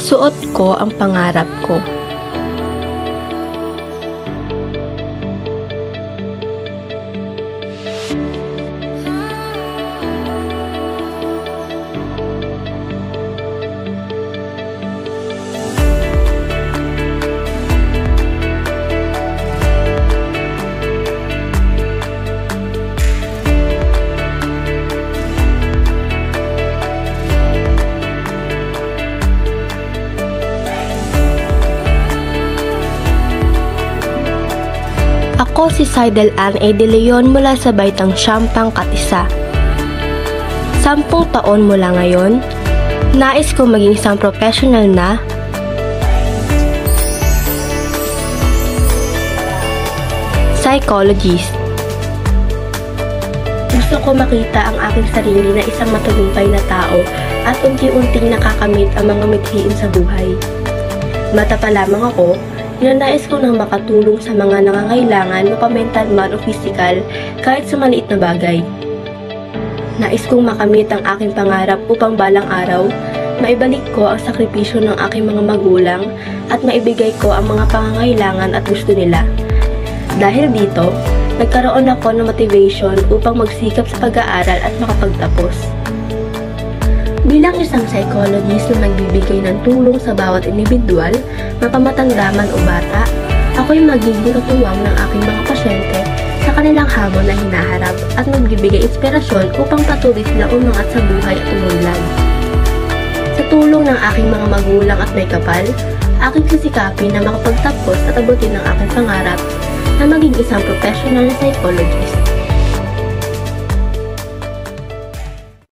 Suot ko ang pangarap ko. Ako si Sydel Ann A. De Leon mula sa Baitang Siampang, Katisa. 10 taon mula ngayon, nais ko maging isang professional na psychologist. Gusto ko makita ang aking sarili na isang matagumpay na tao at unti-unting nakakamit ang mga mithiin sa buhay. Bata pa lamang ako, ninanais ko nang makatulong sa mga nangangailangan mapa-mental man o physical kahit sa maliit na bagay. Nais kong makamit ang aking pangarap upang balang araw, maibalik ko ang sakripisyo ng aking mga magulang at maibigay ko ang mga pangangailangan at gusto nila. Dahil dito, nagkaroon ako ng motivation upang magsikap sa pag-aaral at makapagtapos. Bilang isang psychologist na nagbibigay ng tulong sa bawat individual, mapamatanda man o bata, ako'y magiging katuwang ng aking mga pasyente sa kanilang hamon na hinaharap at magbibigay inspirasyon upang patuloy silang umangat sa buhay at umunlad. Sa tulong ng aking mga magulang at may kapal, aking sisikapin na makapagtapos at abutin ang aking pangarap na maging isang professional na psychologist.